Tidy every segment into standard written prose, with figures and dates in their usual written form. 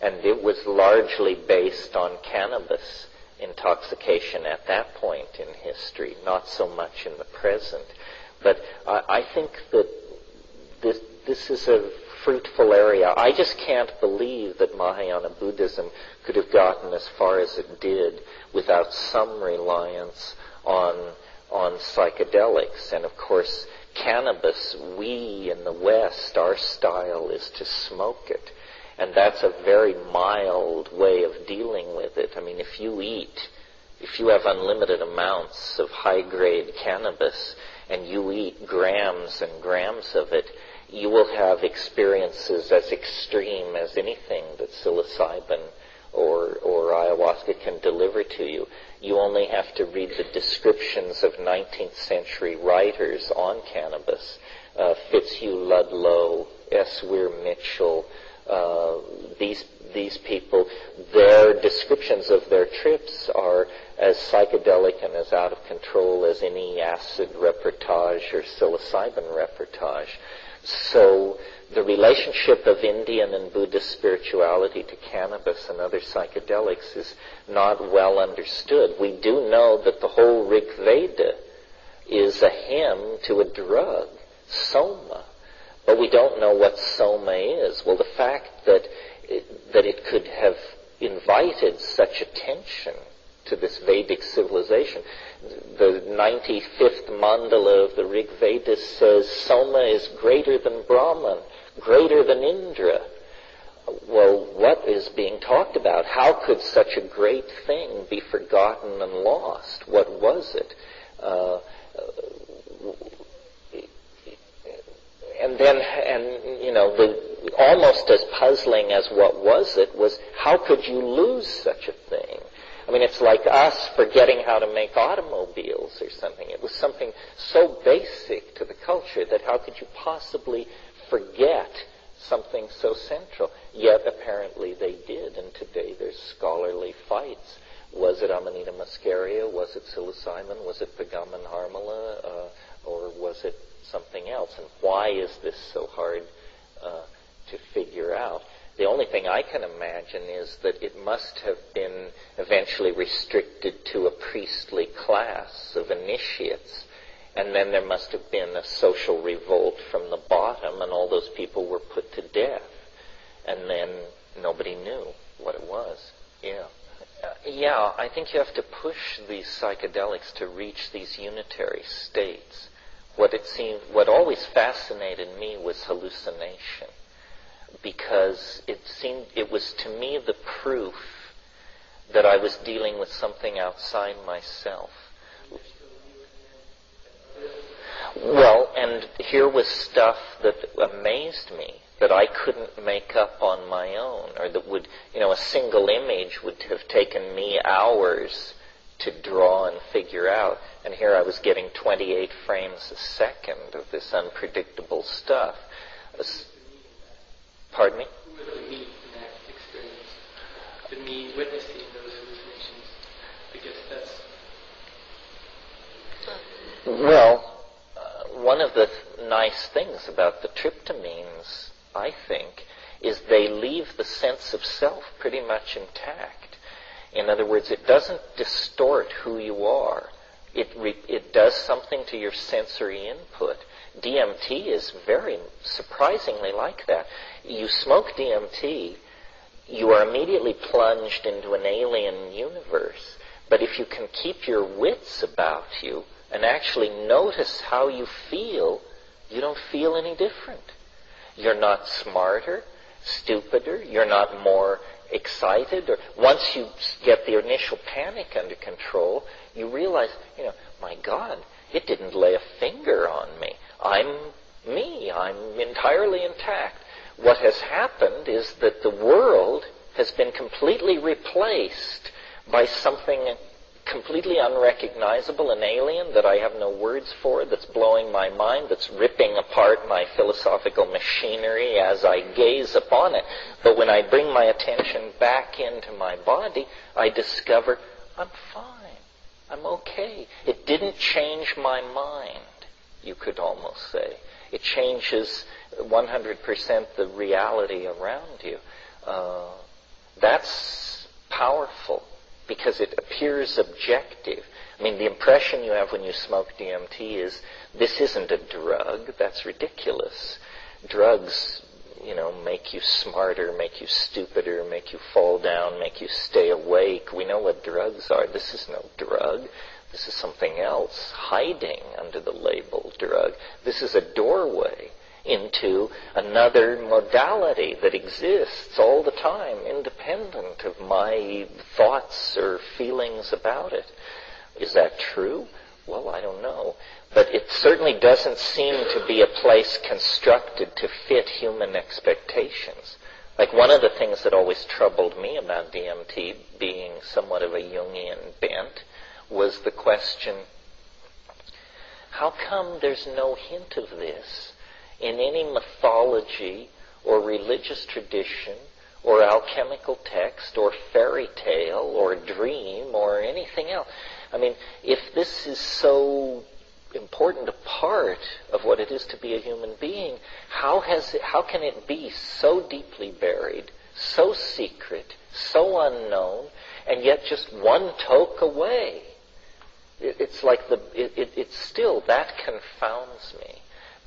And it was largely based on cannabis intoxication at that point in history, not so much in the present. But I think that this is a fruitful area. I just can't believe that Mahayana Buddhism could have gotten as far as it did without some reliance on psychedelics. And of course, cannabis, we in the West, our style is to smoke it. And that's a very mild way of dealing with it. I mean, if you have unlimited amounts of high-grade cannabis and you eat grams and grams of it, you will have experiences as extreme as anything that psilocybin or ayahuasca can deliver to you. You only have to read the descriptions of 19th century writers on cannabis. Fitzhugh Ludlow, S. Weir Mitchell, these people, their descriptions of their trips are as psychedelic and as out of control as any acid reportage or psilocybin reportage. So the relationship of Indian and Buddhist spirituality to cannabis and other psychedelics is not well understood. We do know that the whole Rig Veda is a hymn to a drug, soma. But we don't know what soma is. Well, the fact that it could have invited such attention to this Vedic civilization. The 95th mandala of the Rig Veda says Soma is greater than Brahman, greater than Indra. Well, what is being talked about? How could such a great thing be forgotten and lost? What was it? Almost as puzzling as what was it was, how could you lose such a thing? I mean, it's like us forgetting how to make automobiles or something. It was something so basic to the culture that how could you possibly forget something so central? Yet apparently they did, and today there's scholarly fights. Was it Amanita muscaria? Was it psilocybin? Was it Pegamin harmala? Or was it something else? And why is this so hard to figure out? The only thing I can imagine is that it must have been eventually restricted to a priestly class of initiates, and then there must have been a social revolt from the bottom, and all those people were put to death, and then nobody knew what it was. Yeah, I think you have to push these psychedelics to reach these unitary states. What always fascinated me was hallucination, because it was to me the proof that I was dealing with something outside myself. Well, and here was stuff that amazed me, that I couldn't make up on my own, or that would, a single image would have taken me hours to draw and figure out. And here I was getting 28 frames a second of this unpredictable stuff. Pardon me? Who was the me in that experience? The me witnessing those hallucinations? Because that's... Well, one of the nice things about the tryptamines, I think, is they leave the sense of self pretty much intact. In other words, it doesn't distort who you are. It does something to your sensory input. DMT is very surprisingly like that. You smoke DMT, you are immediately plunged into an alien universe. But if you can keep your wits about you and actually notice how you feel, you don't feel any different. You're not smarter, stupider, you're not more excited. Or once you get the initial panic under control, you realize, my God, it didn't lay a finger on me. I'm me. I'm entirely intact. What has happened is that the world has been completely replaced by something completely unrecognizable and alien that I have no words for, that's blowing my mind, that's ripping apart my philosophical machinery as I gaze upon it. But when I bring my attention back into my body, I discover I'm fine. I'm okay. It didn't change my mind, you could almost say. It changes 100% the reality around you. That's powerful because it appears objective. I mean, the impression you have when you smoke DMT is, this isn't a drug. That's ridiculous. Drugs, make you smarter, make you stupider, make you fall down, make you stay awake. We know what drugs are. This is no drug. This is something else hiding under the label drug. This is a doorway into another modality that exists all the time, independent of my thoughts or feelings about it. Is that true? Well, I don't know. But it certainly doesn't seem to be a place constructed to fit human expectations. Like, one of the things that always troubled me about DMT, being somewhat of a Jungian bent, was the question, how come there's no hint of this in any mythology or religious tradition or alchemical text or fairy tale or dream or anything else? I mean, if this is so important a part of what it is to be a human being, how can it be so deeply buried, so secret, so unknown, and yet just one toke away? It's like it's still, that confounds me.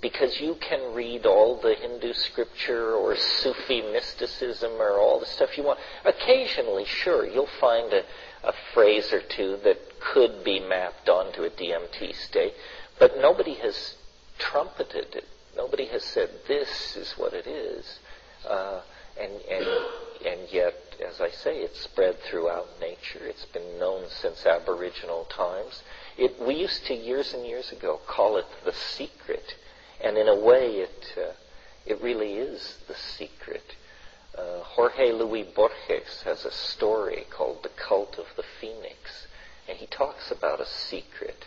Because you can read all the Hindu scripture or Sufi mysticism or all the stuff you want. Occasionally, sure, you'll find a phrase or two that could be mapped onto a DMT state, but nobody has trumpeted it. Nobody has said, this is what it is. And yet, as I say, it's spread throughout nature. It's been known since Aboriginal times. We used to, years and years ago, call it the secret. And in a way, it really is the secret. Jorge Luis Borges has a story called The Cult of the Phoenix, and he talks about a secret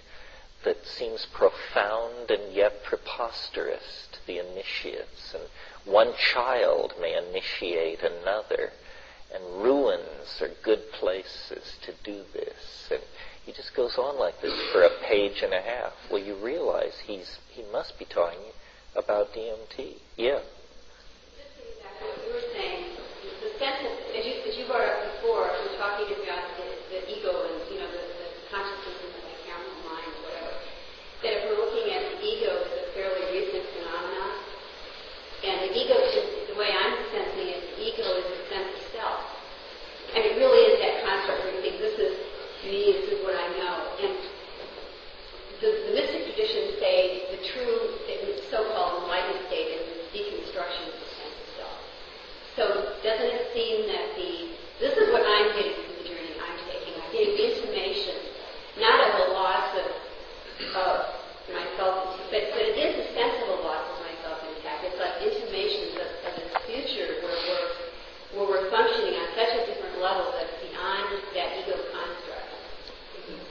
that seems profound and yet preposterous to the initiates. And one child may initiate another, and ruins are good places to do this. And he just goes on like this for a page and a half. Well, you realize he must be talking about DMT. Yeah. Just exactly what you were saying, the sense of, as you brought up before, we're talking about the ego and, the consciousness and the camera mind or whatever, that if we're looking at the ego as a fairly recent phenomenon, and the ego, the way I'm sensing it, the ego is a sense of self. And it really is that construct where you think, this is me, this is what I know. And the mystic traditions say the true, so-called enlightened state is the deconstruction of the sense of self. So doesn't it seem that this is what I'm getting from the journey I'm taking. I'm getting intimation, not of a loss of myself, but it is a sense of a loss of myself intact. It's like intimations of this future where we're functioning on such a different level that's beyond that ego construct.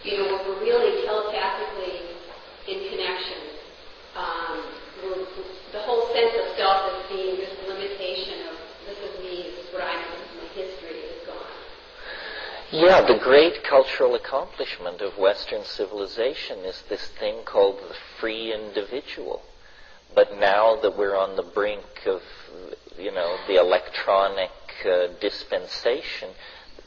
Where we're really telepathically in connection. The whole sense of self as being this limitation of this is me, this is what I know, this is my history, is gone. Yeah, the great cultural accomplishment of Western civilization is this thing called the free individual. But now that we're on the brink of, the electronic dispensation,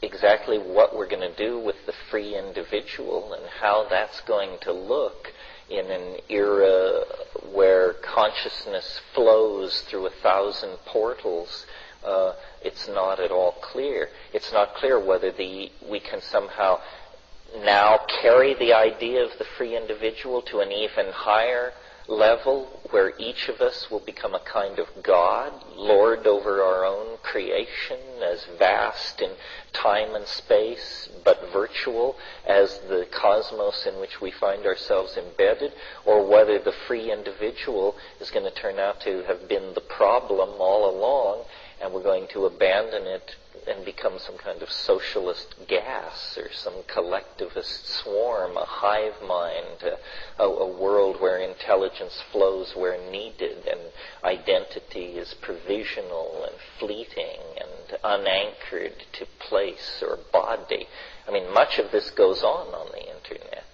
exactly what we're going to do with the free individual and how that's going to look in an era where consciousness flows through 1,000 portals, it's not at all clear. It's not clear whether we can somehow now carry the idea of the free individual to an even higher level where each of us will become a kind of God, Lord over our own creation, as vast in time and space, but virtual as the cosmos in which we find ourselves embedded, or whether the free individual is going to turn out to have been the problem all along, and we're going to abandon it and become some kind of socialist gas or some collectivist swarm, a hive mind, a world where intelligence flows where needed and identity is provisional and fleeting and unanchored to place or body. I mean, much of this goes on the internet,